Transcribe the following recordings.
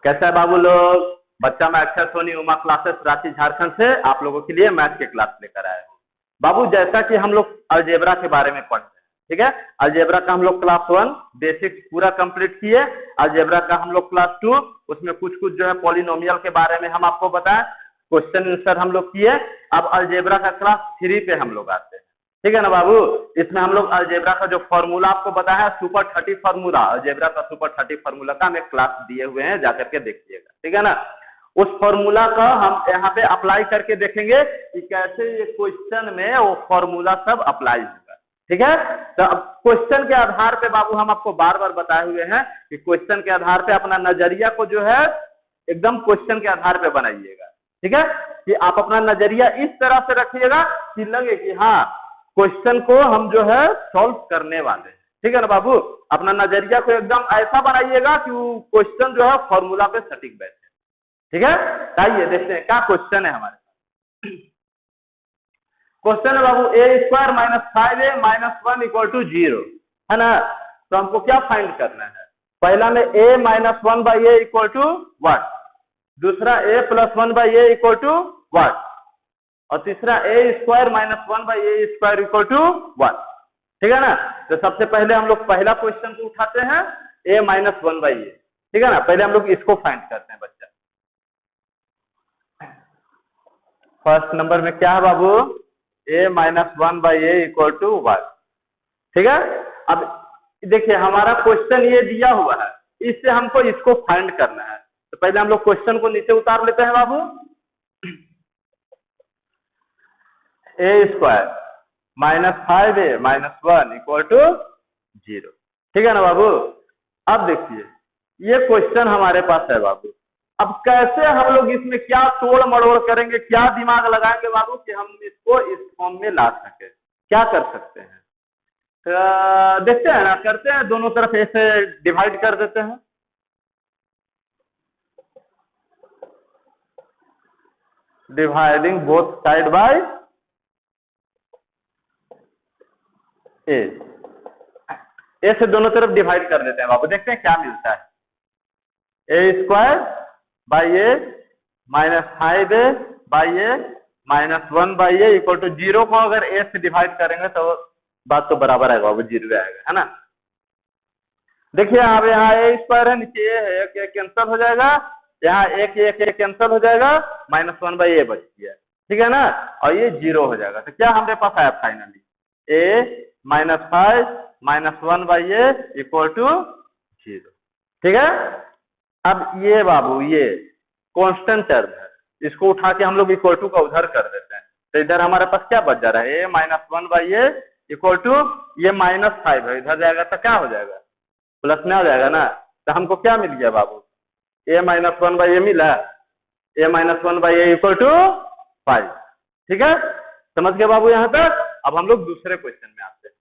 कैसा है बाबू लोग? बच्चा मैं अक्षर सोनी उमा क्लासेस रांची झारखंड से आप लोगों के लिए मैथ के क्लास लेकर आया हूँ। बाबू जैसा कि हम लोग अलजेब्रा के बारे में पढ़ रहे हैं, ठीक है। अलजेब्रा का हम लोग क्लास 1 बेसिक्स पूरा कंप्लीट किए। अलजेब्रा का हम लोग क्लास 2 उसमें कुछ कुछ जो है पॉलिनोमियल के बारे में हम आपको बताएं, क्वेश्चन आंसर हम लोग किए। अब अलजेब्रा का क्लास 3 पे हम लोग आते हैं, ठीक है ना बाबू। इसमें हम लोग अलजेब्रा का जो फॉर्मूला आपको बताया सुपर 30 फॉर्मूला, अलजेब्रा का सुपर 30 फॉर्मूला का हम एक क्लास दिए हुए हैं, जाकर के देखिएगा, ठीक है ना। उस फॉर्मूला का हम यहाँ पे अप्लाई करके देखेंगे कि कैसे ये क्वेश्चन में वो फॉर्मूला सब अप्लाई होगा, ठीक है। तो अब क्वेश्चन के आधार पे बाबू हम आपको बार बार बताए हुए हैं कि क्वेश्चन के आधार पे अपना नजरिया को जो है एकदम क्वेश्चन के आधार पे बनाइएगा, ठीक है। कि आप अपना नजरिया इस तरह से रखिएगा कि लगे कि हाँ क्वेश्चन को हम जो है सॉल्व करने वाले हैं, ठीक है ना बाबू। अपना नजरिया को एकदम ऐसा बनाइएगा कि वो क्वेश्चन जो है फॉर्मूला पे सटीक बैठे, ठीक है। आइए देखते हैं क्या क्वेश्चन है हमारे पास। क्वेश्चन है बाबू a² - 5a - 1 = 0, है ना। तो हमको क्या फाइंड करना है? पहला में a - 1/a = what, दूसरा a + 1/a = what, और तीसरा a² - 1/a² = what, ठीक है ना। तो सबसे पहले हम लोग पहला क्वेश्चन को उठाते हैं a - 1/a, ठीक है ना। पहले हम लोग इसको फाइंड करते हैं बच्चा। फर्स्ट नंबर में क्या है बाबू? a - 1/a = 1, ठीक है। अब देखिए हमारा क्वेश्चन ये दिया हुआ है, इससे हमको इसको फाइंड करना है। तो पहले हम लोग क्वेश्चन को नीचे उतार लेते हैं बाबू। a² - 5a - 1 = 0, ठीक है ना बाबू। अब देखिए ये क्वेश्चन हमारे पास है बाबू। अब कैसे हम लोग इसमें क्या तोड़ मड़ोड़ करेंगे, क्या दिमाग लगाएंगे बाबू कि हम इसको इस फॉर्म में ला सके? क्या कर सकते हैं? देखते हैं ना, करते हैं, दोनों तरफ ऐसे डिवाइड कर देते हैं। डिवाइडिंग बोथ साइड बाय ए से दोनों तरफ डिवाइड कर देते हैं बाबू, देखते हैं क्या मिलता है। a² - a - 5a - 1/a = 0 को अगर a से डिवाइड करेंगे तो बात तो बराबर आएगा बाबू, 0 आएगा, है ना। देखिए अब यहाँ a² है, नीचे a है, एक कैंसिल हो जाएगा, यहाँ एक कैंसिल हो जाएगा, -1/a बच गया, ठीक है ना। और ये 0 हो जाएगा। तो क्या हमारे पास आया फाइनली? a - 5 - 1/a = 0, ठीक है। अब ये बाबू ये कांस्टेंट टर्म है, इसको उठा के हम लोग इक्वल टू का उधर कर देते हैं। तो इधर हमारे पास क्या बच जा रहा है? a - 1/a = ये -5 है, इधर जाएगा तो क्या हो जाएगा? प्लस में आ जाएगा ना। तो हमको क्या मिल गया बाबू? a - 1/a मिला, a - 1/a = 5, ठीक है। समझ गए बाबू यहाँ तक? अब हम लोग दूसरे क्वेश्चन में आते हैं।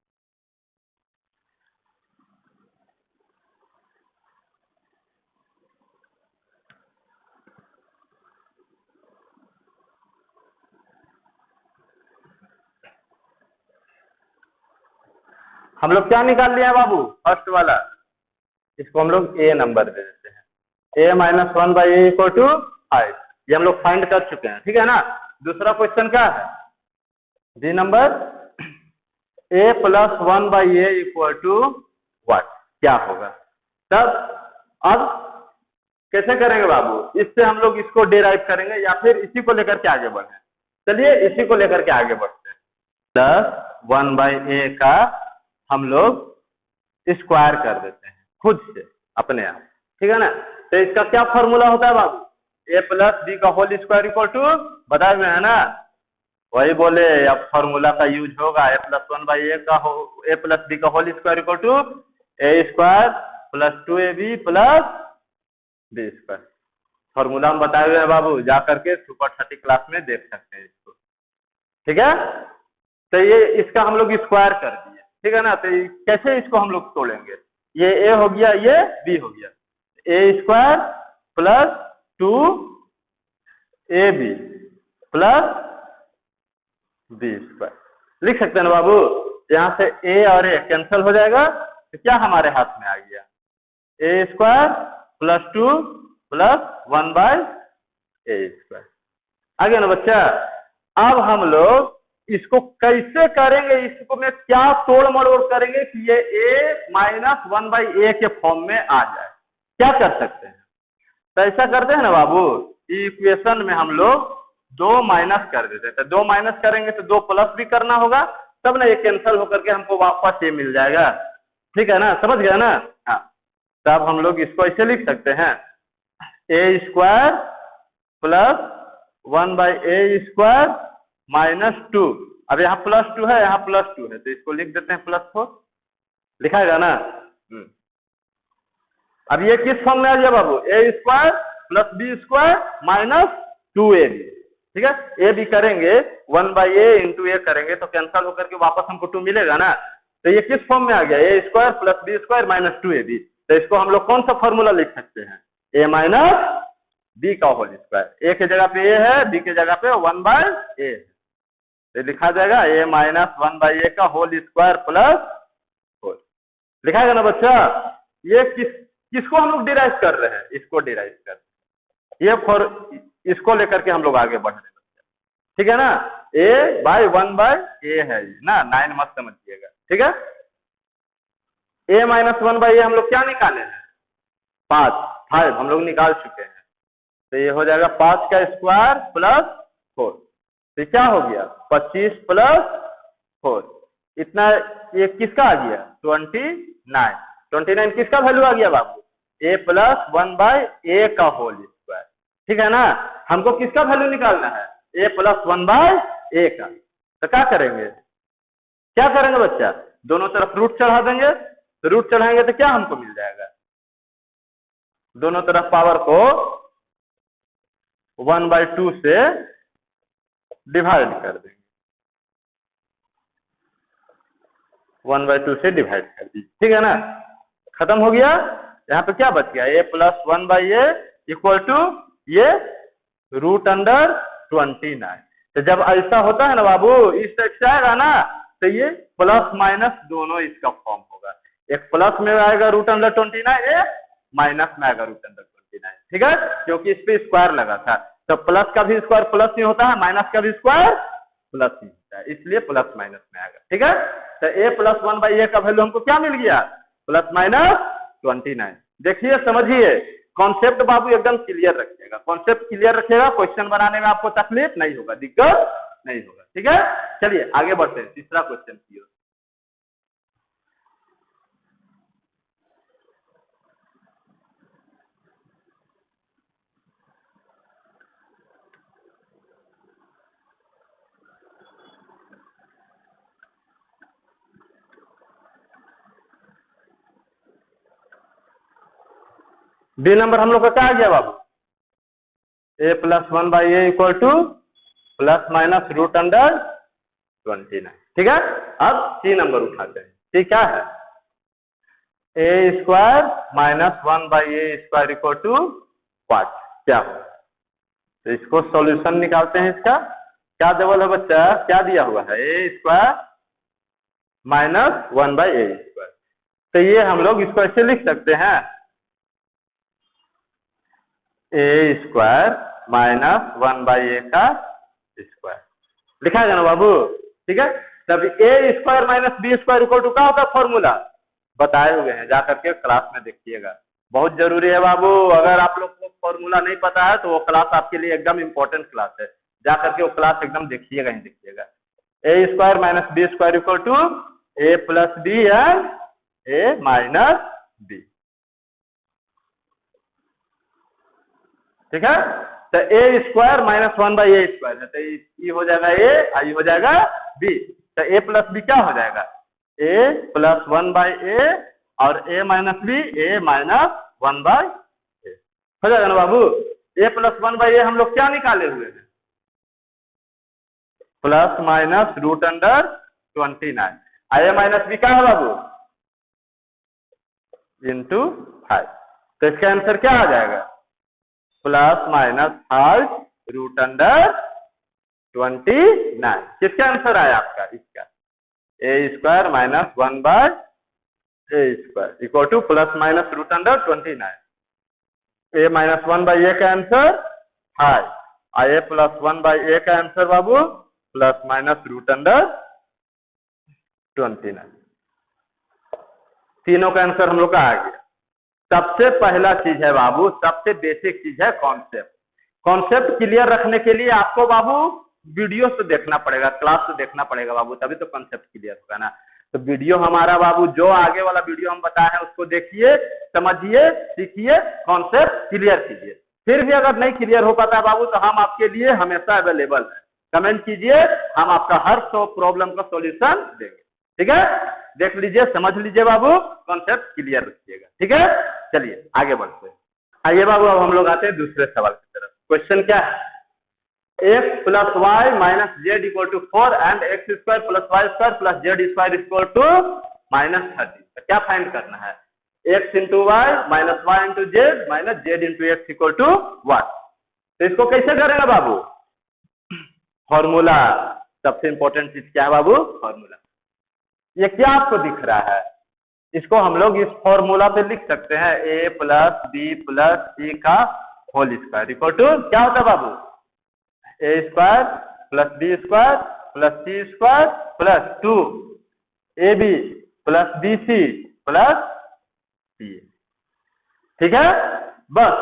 हम लोग क्या निकाल लिया बाबू? फर्स्ट वाला, इसको हम लोग a नंबर दे देते हैं। a - 1/a = 5, ये हम लोग फाइंड कर चुके हैं, ठीक है ना। दूसरा क्वेश्चन क्या है? D number a + 1/a = what, क्या होगा? तब अब कैसे करेंगे बाबू? इससे हम लोग इसको डिराइव करेंगे या फिर इसी को लेकर के आगे बढ़े? चलिए इसी को लेकर के आगे बढ़ते हैं। प्लस 1/a का हम लोग स्क्वायर कर देते हैं खुद से अपने आप, ठीक है ना। तो इसका क्या फॉर्मूला होता है बाबू? a + b का होल स्क्वायर = बताए हुए है ना, वही बोले। अब फॉर्मूला का यूज होगा। a + 1/a का a + b का whole square = a² + 2ab + b²। Formula हम बताए हुए हैं बाबू, जा करके सुपर 30 क्लास में देख सकते हैं इसको, ठीक है। तो ये इसका हम लोग स्क्वायर कर दिए, ठीक है ना। तो कैसे इसको हम लोग तोड़ेंगे? ये a हो गया, ये b हो गया, a² + 2ab + b² लिख सकते हैं ना बाबू। यहाँ से a और a कैंसिल हो जाएगा, तो क्या हमारे हाथ में आ गया? a² + 2 plus 1/a²। आ गया ना बच्चा। अब हम लोग इसको कैसे करेंगे, इसको में क्या तोड़ मरोड़ करेंगे कि ये a माइनस 1/a के फॉर्म में आ जाए। क्या कर सकते हैं, तो ऐसा करते हैं ना बाबू, इक्वेशन में हम लोग 2 माइनस कर देते हैं। तो 2 माइनस करेंगे तो 2 प्लस भी करना होगा, तब ना ये कैंसिल होकर के हमको वापस ये मिल जाएगा। ठीक है ना, समझ गया ना। हाँ, तब हम लोग इसको ऐसे लिख सकते हैं a² प्लस 1/a² माइनस 2। अब यहाँ +2 है, यहाँ +2 है, तो इसको लिख देते हैं +4। लिखाएगा ना। अब ये किस फॉर्म में आ गया बाबू, a² plus b² minus 2ab। ठीक है, ए भी करेंगे 1/a इंटू ए करेंगे तो कैंसिल होकर के वापस हमको 2 मिलेगा ना। तो ये किस फॉर्म में आ गया, a² plus b² minus 2ab। तो इसको हम लोग कौन सा फॉर्मूला लिख सकते हैं, a माइनस b का होल स्क्वायर। a के जगह पे a है, b के जगह पे 1/a है, तो लिखा जाएगा a माइनस 1/a का होल स्क्वायर प्लस होल। लिखाएगा ना बच्चा। ये किसको हम लोग डिराइव कर रहे हैं, इसको डिराइव कर रहे हैं। ये फॉर इसको लेकर के हम लोग आगे बढ़ रहे हैं बच्चा। ठीक है ना, a/1/a है ना, 9 मत समझिएगा। ठीक है, a माइनस 1/a हम लोग क्या निकाले हैं, 5 हम लोग निकाल चुके हैं। तो ये हो जाएगा 5 का स्क्वायर प्लस 4। तो क्या हो गया 25 प्लस 4, इतना ये किसका आ गया 29 किसका वैल्यू आ गया बाबू, a प्लस 1/a का होल स्क्वायर। ठीक है ना, हमको किसका वैल्यू निकालना है, a प्लस 1/a का। तो क्या करेंगे बच्चा, दोनों तरफ रूट चढ़ा देंगे। तो रूट चढ़ाएंगे तो क्या हमको मिल जाएगा, दोनों तरफ पावर को 1/2 से डिवाइड कर देंगे, 1/2 से डिवाइड कर दीजिए। ठीक है ना, खत्म हो गया। यहाँ पे क्या बच गया, a plus 1/a equal to ये √29। तो जब ऐसा होता है ना बाबू, इस साइड से आएगा ना, तो ये प्लस माइनस दोनों इसका फॉर्म होगा। एक प्लस में आएगा √29, एक माइनस में आएगा √29। ठीक है, क्योंकि इस पे स्क्वायर लगा था, तो प्लस का भी स्क्वायर प्लस ही होता है, माइनस का भी स्क्वायर प्लस ही होता है, इसलिए प्लस माइनस में आएगा। ठीक है, तो a प्लस 1/a का वैल्यू हमको क्या मिल गया, प्लस माइनस 29। देखिए समझिए, कॉन्सेप्ट बाबू एकदम क्लियर रखिएगा, कॉन्सेप्ट क्लियर रखिएगा, क्वेश्चन बनाने में आपको तकलीफ नहीं होगा, दिक्कत नहीं होगा। ठीक है, चलिए आगे बढ़ते हैं, तीसरा क्वेश्चन की ओर। बी नंबर हम लोग का क्या आ गया बाबू, a plus 1/a equal two plus minus √29। ठीक है, अब सी नंबर उठाते हैं। ठीक क्या है, a² minus 1/a² equal to 5 क्या हो। तो इसको सॉल्यूशन निकालते हैं। इसका क्या डबल है बच्चा, क्या दिया हुआ है, a² माइनस 1/a²। तो ये हम लोग इसको ऐसे लिख सकते हैं, a² माइनस 1/a का स्क्वायर। लिखाएगा ना बाबू। ठीक है, तब a² minus b² equal to क्या होता है, फॉर्मूला बताए हुए हैं, जाकर के क्लास में देखिएगा, बहुत जरूरी है बाबू। अगर आप लोग को फॉर्मूला नहीं पता है तो वो क्लास आपके लिए एकदम इम्पोर्टेंट क्लास है, जाकर के वो क्लास एकदम देखिएगा ही देखिएगा। a² minus b² equal to a plus b and a minus b। ठीक है, तो a² माइनस 1/a² है, तो ये हो जाएगा a, ये हो जाएगा b। तो a प्लस b क्या हो जाएगा, a प्लस 1/a और a minus b a minus 1/a हो जाएगा ना बाबू। a प्लस 1/a हम लोग क्या निकाले हुए हैं, plus minus √29। a minus b क्या है बाबू, इंटू 5। तो इसका आंसर क्या आ जाएगा, प्लस माइनस 5 √29। किसका आंसर आया आपका, इसका a² minus 1/a² equal two plus minus √29। ए माइनस 1/a का आंसर 5 और a प्लस 1/a का आंसर बाबू प्लस माइनस √29। तीनों का आंसर हम लोग का आ गया। सबसे पहला चीज है बाबू, सबसे बेसिक चीज है कॉन्सेप्ट। कॉन्सेप्ट क्लियर रखने के लिए आपको बाबू वीडियो से देखना पड़ेगा, क्लास से देखना पड़ेगा बाबू, तभी तो कॉन्सेप्ट क्लियर होगा ना। तो वीडियो हमारा बाबू जो आगे वाला वीडियो हम बताए हैं उसको देखिए, समझिए, सीखिए, कॉन्सेप्ट क्लियर कीजिए। फिर भी अगर नहीं क्लियर हो पाता है बाबू तो हम आपके लिए हमेशा अवेलेबल है। कमेंट कीजिए, हम आपका हर प्रॉब्लम का सॉल्यूशन देंगे। ठीक है, देख लीजिए, समझ लीजिए बाबू, कॉन्सेप्ट क्लियर रखिएगा। ठीक है, चलिए आगे बढ़ते हैं। आइए बाबू, अब हम लोग आते हैं दूसरे सवाल की तरफ। क्वेश्चन क्या है? x plus Y minus Z equal to 4 and X square plus Y square plus Z square equal to -30। क्या फाइंड करना है? x into Y minus Y into Z minus Z into X equal to 1। तो इसको कैसे करेगा बाबू? Formula. सबसे important चीज क्या है बाबू? फॉर्मूला। ये क्या आपको दिख रहा है? इसको हम लोग इस फॉर्मूला पे लिख सकते हैं, a plus B plus C का होल स्क्वायर इक्वल टू क्या होता है बाबू? a square plus B square plus C square plus 2ab plus B C plus C. ठीक है, बस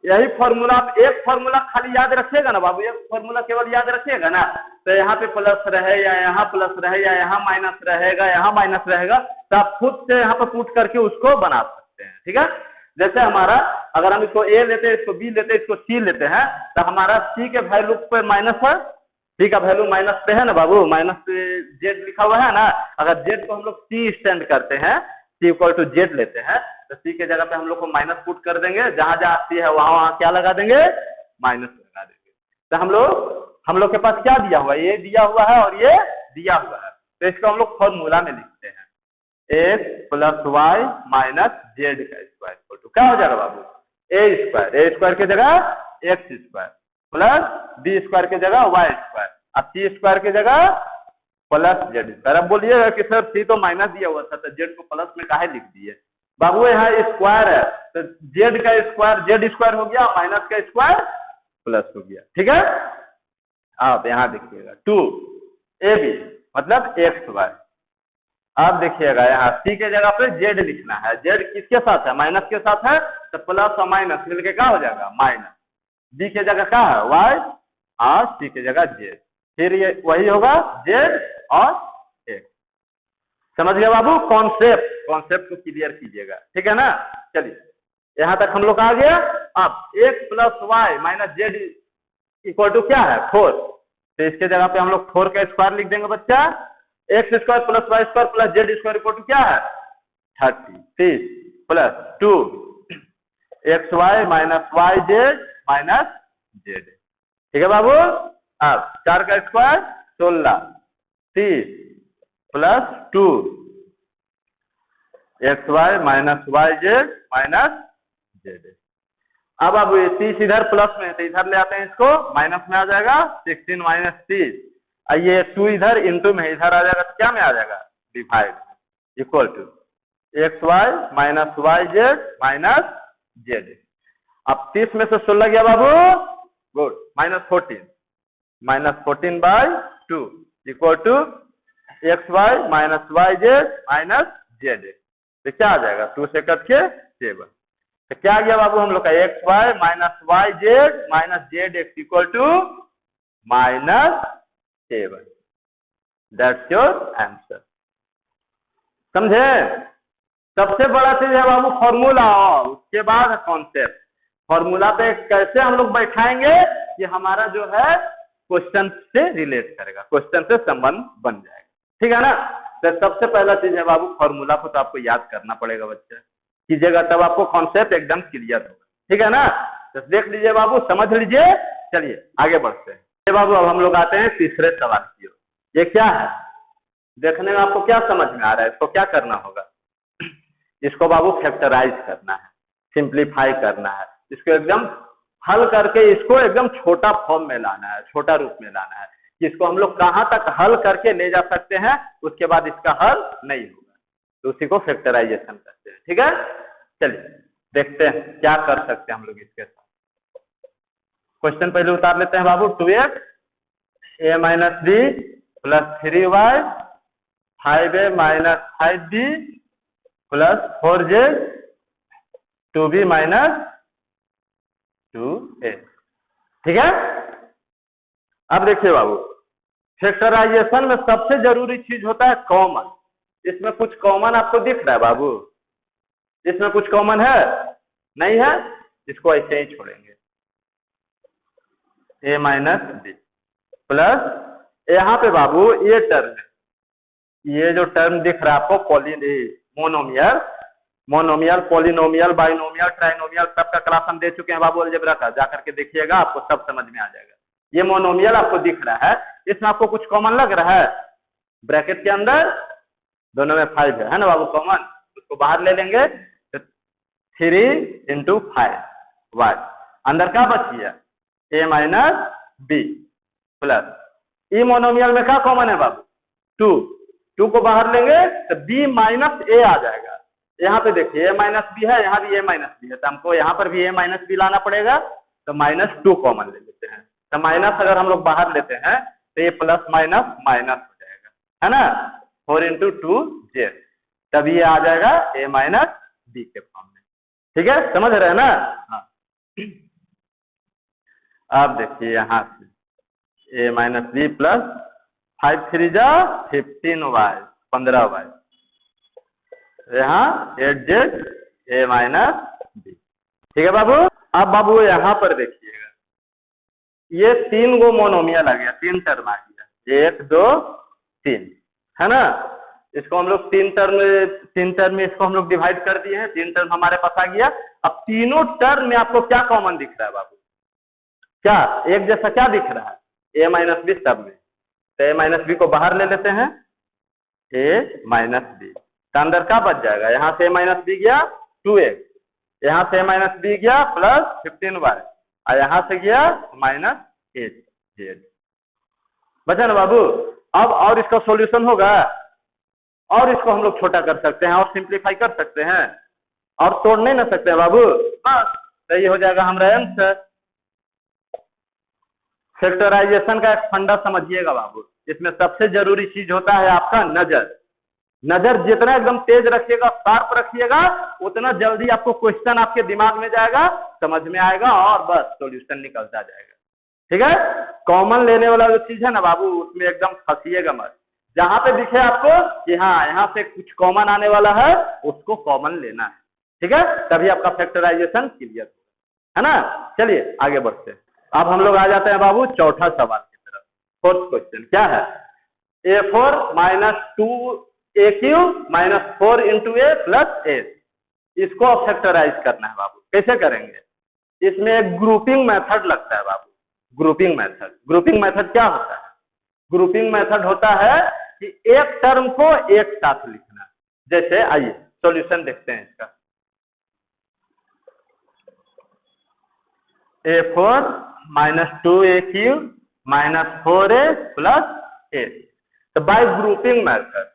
यही फॉर्मूला। आप एक फॉर्मूला खाली याद रखिएगा ना बाबू, एक फॉर्मूला केवल याद रखिएगा ना, तो यहाँ पे प्लस रहे या यहाँ प्लस रहे या यहाँ माइनस रहेगा, यहाँ माइनस रहेगा, तो आप खुद से यहाँ पे पुट करके उसको बना सकते हैं। ठीक है, जैसे हमारा अगर हम इसको ए लेते हैं, इसको बी लेते हैं, इसको सी लेते हैं, तो हमारा सी के वैल्यू पे माइनस है, सी का वैल्यू माइनस पे है ना बाबू, माइनस जेड लिखा हुआ है ना। अगर जेड को हम लोग सी स्टैंड करते हैं, सी इक्वल टू जेड लेते हैं, तो सी के जगह पे हम लोग को माइनस पुट कर देंगे, जहां जहां सी है वहां वहां क्या लगा देंगे? माइनस लगा देंगे। तो हम लोग के पास क्या दिया हुआ है? ये दिया हुआ है और ये दिया हुआ है, तो इसको हम लोग फॉर्मूला में लिखते हैं, X plus Y minus Z का स्क्वायर इक्वल टू क्या हो जाएगा बाबू? ए स्क्वायर की जगह X square plus B square की जगह वाई स्क्वायर और सी स्क्वायर की जगह प्लस जेड स्क्वायर। अब बोलिएगा कि सर सी तो माइनस दिया हुआ था, तो जेड को प्लस में काहे लिख दिए? बाबू यहाँ स्क्वायर है, तो जेड का स्क्वायर जेड स्क्वायर हो गया, माइनस का स्क्वायर प्लस हो गया। ठीक है, आप यहाँ देखिएगा 2ab मतलब एक्स वाई। अब देखिएगा यहाँ सी के जगह पे जेड लिखना है, जेड किसके साथ है? माइनस के साथ है, तो प्लस और माइनस मिलके क्या हो जाएगा? माइनस। बी के जगह क्या है? वाई और सी के जगह जेड, फिर ये वही होगा जेड और एक्स। समझ गया बाबू? कॉन्सेप्ट को क्लियर कीजिएगा। ठीक है ना, चलिए यहाँ तक हम लोग आ गया। अब X plus Y minus Z equal to क्या है? 4। तो इसके जगह पे हम लोग 4 का स्क्वायर लिख देंगे बच्चा, X square plus Y square plus Z square equal to क्या है? 30 plus 2 X Y minus Y Z minus Z. ठीक है बाबू, अब 4 का square 16 30 plus 2 X Y minus Y Z minus Z. अब ये 30 इधर प्लस में है, तो इधर ले आते हैं, इसको माइनस में आ जाएगा 16 माइनस 30, और ये 2 इधर इंटू में इधर आ जाएगा, तो क्या में आ जाएगा? Divide equal to X Y minus Y Z minus Z. अब 30 में से 16 गया बाबू, good, minus 14/2 equal to X Y minus Y Z minus Z. तो क्या आ जाएगा? 2 से कट के 7। तो क्या आ गया बाबू हम लोग का? X Y minus Y Z minus Z X equal to -7। That's your answer. समझे? सबसे बड़ा चीज है बाबू फॉर्मूला, और उसके बाद कॉन्सेप्ट। फॉर्मूला पे कैसे हम लोग बैठाएंगे कि हमारा जो है क्वेश्चन से रिलेट करेगा, क्वेश्चन से संबंध बन जाएगा। ठीक है ना? तो सबसे पहला चीज है बाबू फॉर्मूला को तो आपको याद करना पड़ेगा बच्चे, कीजिएगा तब आपको कॉन्सेप्ट एकदम क्लियर होगा। ठीक है ना? तो देख लीजिए बाबू, समझ लीजिए। चलिए आगे बढ़ते हैं। ये बाबू अब हम लोग आते हैं तीसरे सवाल की ओर। ये क्या है? देखने में आपको क्या समझ में आ रहा है? इसको क्या करना होगा? इसको बाबू फैक्टराइज करना है, सिंप्लीफाई करना है, इसको एकदम हल करके इसको एकदम छोटा फॉर्म में लाना है, छोटा रूप में लाना है, इसको हम लोग कहाँ तक हल करके ले जा सकते हैं, उसके बाद इसका हल नहीं होगा, तो उसी को फैक्टराइजेशन करते हैं। ठीक है, चलिए देखते हैं क्या कर सकते हैं हम लोग इसके साथ। क्वेश्चन पहले उतार लेते हैं बाबू। 2x a minus B plus 3y 5a minus 5b plus 4j 2b minus 2a। ठीक है। अब देखिए बाबू, फैक्टराइजेशन में सबसे जरूरी चीज होता है कॉमन। इसमें कुछ कॉमन आपको दिख रहा है बाबू? इसमें कुछ कॉमन है? नहीं है, इसको ऐसे ही छोड़ेंगे। a माइनस बी प्लस, यहाँ पे बाबू ये टर्म है, ये जो टर्म दिख रहा है आपको monomial, monomial, polynomial, binomial, trinomial, सबका क्लास हम दे चुके हैं बाबू अलजेब्रा का, जाकर के देखिएगा आपको सब समझ में आ जाएगा। ये मोनोमियल आपको दिख रहा है, इसमें आपको कुछ कॉमन लग रहा है? ब्रैकेट के अंदर दोनों में 5 है ना बाबू कॉमन, उसको बाहर ले लेंगे तो 3 इंटू 5 y, अंदर क्या बच गया a माइनस बी प्लस, ई मोनोमियल में क्या कॉमन है बाबू? 2 को बाहर लेंगे तो b माइनस a आ जाएगा। यहाँ पे देखिए a माइनस बी है, यहाँ भी a माइनस बी है, तो हमको यहाँ पर भी a माइनस बी लाना पड़ेगा, तो -2 कॉमन ले लेते हैं। तो माइनस अगर हम लोग बाहर लेते हैं तो ये प्लस माइनस माइनस हो जाएगा, है ना, 4 इंटू 2j, तभी ये आ जाएगा a माइनस बी के फॉर्म में। ठीक है, समझ रहे हैं ना? हाँ। अब देखिए यहाँ से a माइनस बी प्लस 5 3 जा 15y 15y, यहाँ 8z a माइनस बी। ठीक है बाबू। अब बाबू यहाँ पर देखिएगा, ये 3 गो मोनोमियल आ गया, 3 टर्म आ गया, 1 2 3, है ना। इसको हम लोग 3 टर्म में इसको हम लोग डिवाइड कर दिए हैं, 3 टर्म हमारे पास आ गया। अब तीनों टर्म में आपको क्या कॉमन दिख रहा है बाबू? क्या एक जैसा क्या दिख रहा है? a माइनस बी सब में, तो a माइनस बी को बाहर ले लेते हैं, a माइनस बी का अंदर क्या बच जाएगा? यहाँ से a माइनस बी गया 2x, यहाँ से a माइनस बी गया प्लस 15y, और यहाँ से गया -8z, बचा ना बाबू। अब और इसका सॉल्यूशन होगा, और इसको हम लोग छोटा कर सकते हैं और सिंप्लीफाई कर सकते हैं, और तोड़ नहीं ना सकते हैं बाबू, बस तो ये हो जाएगा हमारा आंसर। फैक्टराइजेशन का एक फंडा समझिएगा बाबू, इसमें सबसे जरूरी चीज होता है आपका नजर। नजर जितना एकदम तेज रखिएगा, शार्प रखिएगा, उतना जल्दी आपको क्वेश्चन आपके दिमाग में जाएगा, समझ में आएगा, और बस सॉल्यूशन निकलता जाएगा। ठीक है। कॉमन लेने वाला जो चीज है ना बाबू, उसमें एकदम फंसिएगा मत। जहां पे दिखे आपको कि हाँ यहाँ से कुछ कॉमन आने वाला है, उसको कॉमन लेना है। ठीक है, तभी आपका फैक्टराइजेशन क्लियर है ना। चलिए आगे बढ़ते हैं। अब हम लोग आ जाते हैं बाबू चौथा सवाल की तरफ। फोर्थ क्वेश्चन क्या है? a4 minus 2a³ minus 4 into a plus a, इसको फैक्टराइज करना है बाबू। कैसे करेंगे? इसमें एक ग्रुपिंग मेथड लगता है बाबू। ग्रुपिंग मेथड, ग्रुपिंग मेथड क्या होता है? ग्रुपिंग मेथड होता है कि एक टर्म को एक साथ लिखना। जैसे आइए सॉल्यूशन देखते हैं इसका। a4 minus 2a³ minus 4a plus a, तो बाय ग्रुपिंग मेथड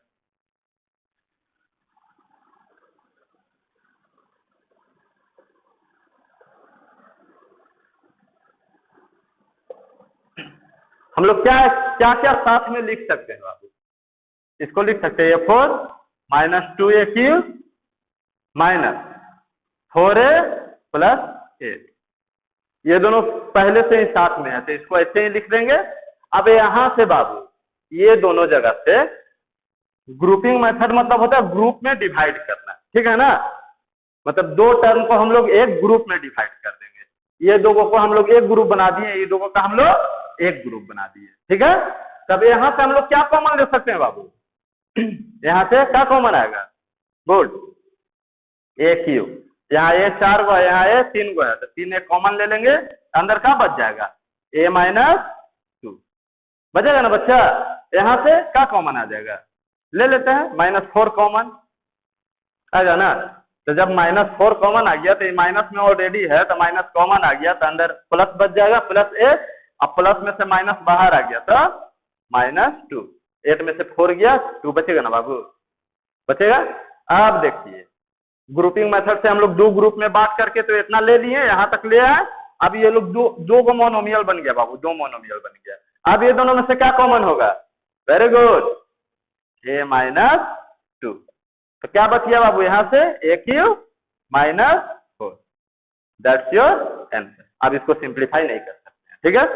हम लोग क्या क्या क्या साथ में लिख सकते हैं बाबू? इसको लिख सकते हैं a4 minus 2a³ minus 4a plus a, ये दोनों पहले से ही साथ में है, तो इसको ऐसे ही लिख देंगे। अब यहाँ से बाबू ये दोनों जगह से ग्रुपिंग मेथड मतलब होता है ग्रुप में डिवाइड करना, ठीक है ना। मतलब दो टर्म को हम लोग एक ग्रुप में डिवाइड कर देंगे, ये दो को हम लोग एक ग्रुप बना दिए, ये दो का हम लोग एक ग्रुप बना दिए, ठीक है। तब यहाँ से हम लोग क्या कॉमन ले सकते हैं बाबू? यहाँ से क्या कॉमन आएगा? गुड, a³, यहाँ a 4 गो है, यहाँ a 3 गो है, तो 3 एक कॉमन ले लेंगे, अंदर क्या बच जाएगा? a माइनस 2 बचेगा ना बच्चा। यहाँ से क्या कॉमन आ जाएगा? ले लेते हैं, -4 कॉमन आएगा ना। तो जब -4 कॉमन आ गया तो ये माइनस में ऑलरेडी है, तो माइनस कॉमन आ गया, तो अंदर प्लस बच जाएगा, प्लस 8, अब प्लस में से माइनस बाहर आ गया तो -2, 8 में से 4 गया, 2 बचेगा ना बाबू, बचेगा। अब देखिए ग्रुपिंग मेथड से हम लोग दो ग्रुप में बांट करके तो इतना ले लिए, यहाँ तक ले आए। अब ये लोग दो को मोनोमियल बन गया बाबू, दो मोनोमियल बन गया। अब ये दोनों में से क्या कॉमन होगा? Very good, a minus 2। तो क्या बच गया बाबू यहाँ से? a cube minus 4। That's your answer. अब इसको सिंप्लीफाई नहीं कर सकते हैं, ठीक है।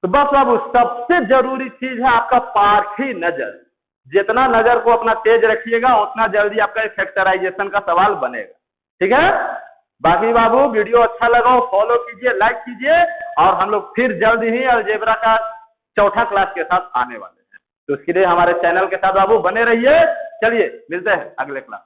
तो बस बाबू सबसे जरूरी चीज है आपका पारखी नजर। जितना नजर को अपना तेज रखिएगा उतना जल्दी आपका फैक्टराइजेशन का सवाल बनेगा, ठीक है। बाकी बाबू वीडियो अच्छा लगा हो फॉलो कीजिए, लाइक कीजिए, और हम लोग फिर जल्द ही अलजेब्रा का चौथा क्लास के साथ आने वाले हैं। तो उसके लिए हमारे चैनल के साथ बाबू बने रहिए। चलिए मिलते हैं अगले क्लास।